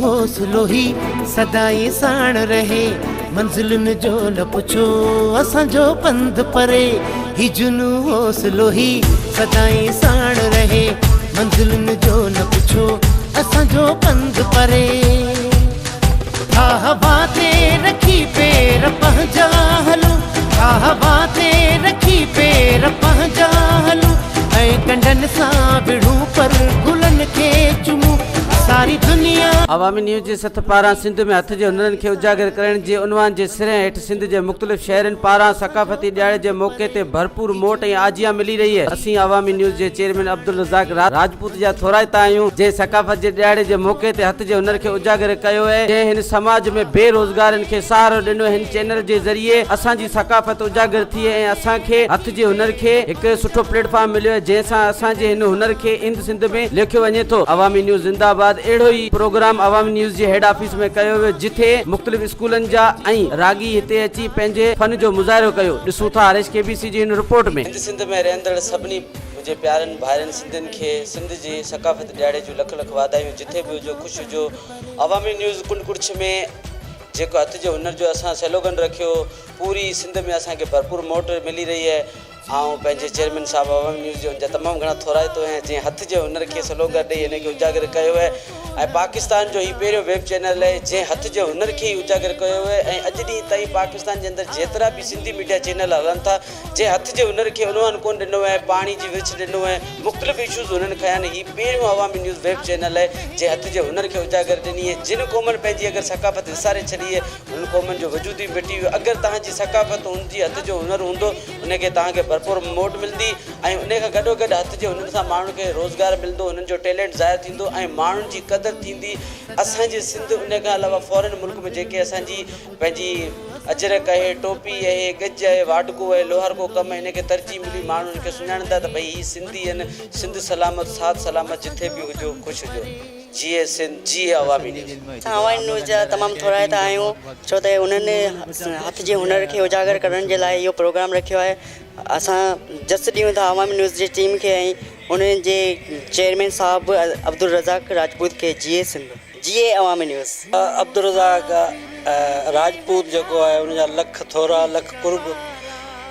हौसलो ही सदाई साण रहे, मंजिलन जो न पुछो असांजो पंध परे। ही जुनू हौसलो ही सदाई साण रहे, मंजिलन जो न पुछो असांजो पंध परे। हवा ते रखी पेर पंहिंजा हलूं, हवा ते रखी पेर पंहिंजा हलूं, ऐं कंडन सां विढ़ूं पर गुलन खे चुमूं। सारी दुनिया अवामी न्यूज़ जे सथ पारां सिंध में हथ जे हुनरनि खे उजागर करण जे उनवान जे सिरे हेठि सिंध जे मुख़्तलिफ़ शहरनि पारां सक़ाफ़ती ॾियारे जे मौक़े ते भरपूर मोट ऐं आजिया मिली रही है। असीं अवामी न्यूज़ जे चेयरमैन अब्दुल रज़ाक राजपूत जा थोराइता आहियूं, जे सक़ाफ़त जे ॾियारे जे मौक़े ते हथ जे हुनर खे उजागर कयो आहे, जंहिं हिन समाज में बेरोज़गारनि खे सहारो ॾिनो। हिन चैनल जे ज़रिए असांजी सक़ाफ़त उजागर थी ऐं असांखे हथ जे हुनर खे हिकु सुठो प्लेटफॉर्म मिलियो आहे, जंहिंसां असांजे हिन हुनर खे इंद सिंध में लिखियो वञे थो। अवामी न्यूज़ ज़िंदाबाद अहिड़ो ई प्रोग्राम अवामी न्यूज़ जे हेड ऑफिस में कयो वियो, जिथे मुख़्तलिफ़ स्कूलनि जा ऐं रागी हिते अची पंहिंजे फन जो मुज़ाहिरो कयो। ॾिसूं था आरएस केबीसी जी हिन रिपोर्ट में। हिंद सिंध में रहंदड़ सभिनी मुंहिंजे प्यारनि भाइरनि सिंधियुनि खे सिंध जी सक़ाफ़त ॾियारे जूं लख लख वाधायूं। जिथे बि हुजो ख़ुशि हुजो। अवामी न्यूज़ कुंडकुड़छ में जेको हथ जे हुनर जो असां स्लोगन रखियो, पूरी सिंध में असांखे भरपूर मोट मिली रही है। ऐं पंहिंजे चेयरमैन साहिबु अवामी न्यूज़ जो जा तमामु घणा थोराइतो ऐं जंहिं हथ जे हुनर खे स्लोगन ॾेई हिन खे उजागर कयो आहे। ऐं पाकिस्तान जो ही पहिरियों वेब चैनल आहे जंहिं हथ जे हुनर खे ई उजागर कयो आहे। ऐं अॼु ॾींहुं ताईं पाकिस्तान जे अंदरि जेतिरा बि सिंधी मीडिया चैनल हलनि था, जंहिं हथ जे हुनर खे उनवान कोन ॾिनो आहे, पाणी जी विच ॾिनो आहे, मुख़्तलिफ़ इशूज़ हुननि खया आहिनि। ही पहिरियों अवामी न्यूज़ वेब चैनल आहे जंहिं हथ जे हुनर खे उजागर ॾिनी आहे। जिन क़ौमनि पंहिंजी अगरि सक़ाफ़त विसारे छॾी आहे, उन क़ौमनि जो वजूद ई मिटी वियो। अगरि तव्हांजी सक़ाफ़त हुनजी हथ जो हुनर हूंदो, उनखे तव्हांखे भरपूर मोट मिलंदी ऐं उन खां गॾोगॾु हथ जे हुनर सां माण्हुनि खे रोज़गार मिलंदो, हुननि जो टैलेंट ज़ाहिर थींदो ऐं माण्हुनि जी क़दुरु थींदी। असांजे सिंध उन खां अलावा फॉरेन मुल्क में जेके असांजी पंहिंजी अजरक आहे, टोपी आहे, गज आहे, वाडको आहे, लोहार को कमु आहे, इनखे तरजीह मिली माण्हू इनखे सुञाणंदा त भई ही सिंधी आहिनि। सिंध सलामत, साथ सलामत, जिथे बि हुजो ख़ुशि हुजो। जीए सिंध, जीए अवामी न्यूज़। अवामी न्यूज़ जा तमामु थोराइता आहियूं, छो त उन्हनि हथ जे हुनर खे उजागर करण जे लाइ इहो प्रोग्राम रखियो आहे। असां जस ॾियूं था अवामी न्यूज़ जी टीम खे ऐं उन्हनि जे चेयरमैन साहिबु अब्दुल रज़ाक राजपूत खे जीए सिंध, जीए अवामी न्यूज़। अब्दुल रज़ाक राजपूत जेको आहे उनजा लख थोरा, लख कुर्ब।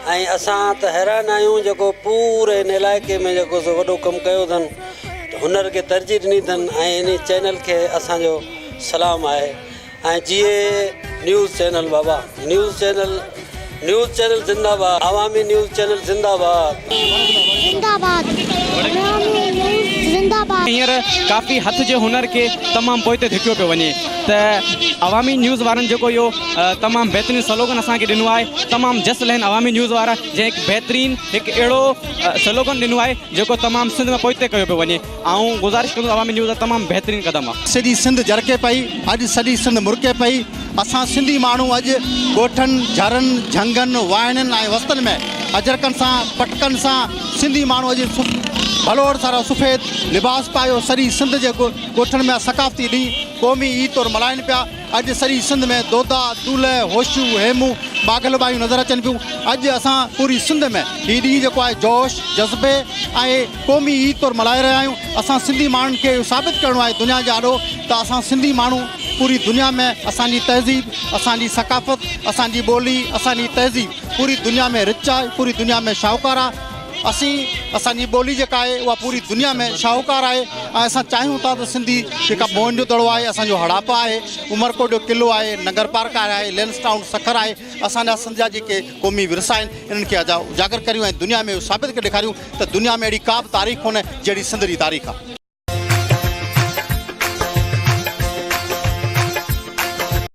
ऐं असां त हैरान आहियूं जेको पूरे हिन इलाइक़े में जेको सो वॾो कमु कयो अथनि, हुनर खे तरजीह ॾिनी अथनि ऐं इन चैनल खे असांजो सलाम आहे। ऐं जीए न्यूज़ चैनल बाबा, न्यूज़ चैनल ज़िंदाबाद, अवामी न्यूज़ चैनल ज़िंदाबाद ज़िंदाबाद। हींअर काफ़ी हथ जे हुनर खे तमामु पोइ ते धिकियो पियो वञे त अवामी न्यूज़ वारनि जेको इहो तमामु बहितरीनु स्लोगन असांखे ॾिनो आहे, तमामु जस लहन अवामी न्यूज़ वारा, जंहिं हिकु बहितरीनु हिकु अहिड़ो स्लोगन ॾिनो आहे जेको तमामु सिंध में पोइ ते कयो पियो वञे। ऐं गुज़ारिश कंदुसि अवामी न्यूज़ तमामु बहितरीनु क़दम आहे। सॼी सिंध जरके पई, अॼु सॼी सिंध मुरके पई। असां सिंधी माण्हू अॼु ॻोठनि, झरनि, झंगनि, वाइणनि ऐं वस्तनि में अजरकनि सां, पटकनि सां सिंधी माण्हू अॼु भलोड़ सारा सफ़ेद लिबास पायो। सॼी सिंध जे ॻोठनि में सक़ाफ़ती ॾींहुं क़ौमी ईद तौरु मल्हाइनि पिया। अॼु सॼी सिंध में दोदा, दूल्हे, होशू, हेमू, बागलबायूं नज़र अचनि पियूं। अॼु असां पूरी सिंध में हीउ ॾींहुं जेको आहे जोश, जज़्बे ऐं क़ौमी ईद तौरु मल्हाए रहिया आहियूं। असां सिंधी माण्हुनि खे इहो साबित करिणो आहे दुनिया जे आॾो त असां सिंधी माण्हू पूरी दुनिया में असांजी तहज़ीब, असांजी सक़ाफ़त, असांजी ॿोली, असांजी तहज़ीब पूरी दुनिया में रिच आहे, पूरी दुनिया में शाहूकार आहे। असांजी ॿोली जेका आहे उहा पूरी दुनिया में शाहूकार आहे। ऐं असां चाहियूं था त सिंधी जेका मोहन जो दड़ो आहे, असांजो हड़ापा आहे, उमरकोट जो क़िलो आहे, नगर पार्क आहे, लेंसटाउन सखर आहे, असांजा सिंध जा जेके क़ौमी विरसा आहिनि इन्हनि खे उजागर करियूं ऐं दुनिया में इहो साबित करे ॾेखारियूं त दुनिया में अहिड़ी का बि तारीख़ कोन्हे जहिड़ी सिंध जी तारीख़ आहे।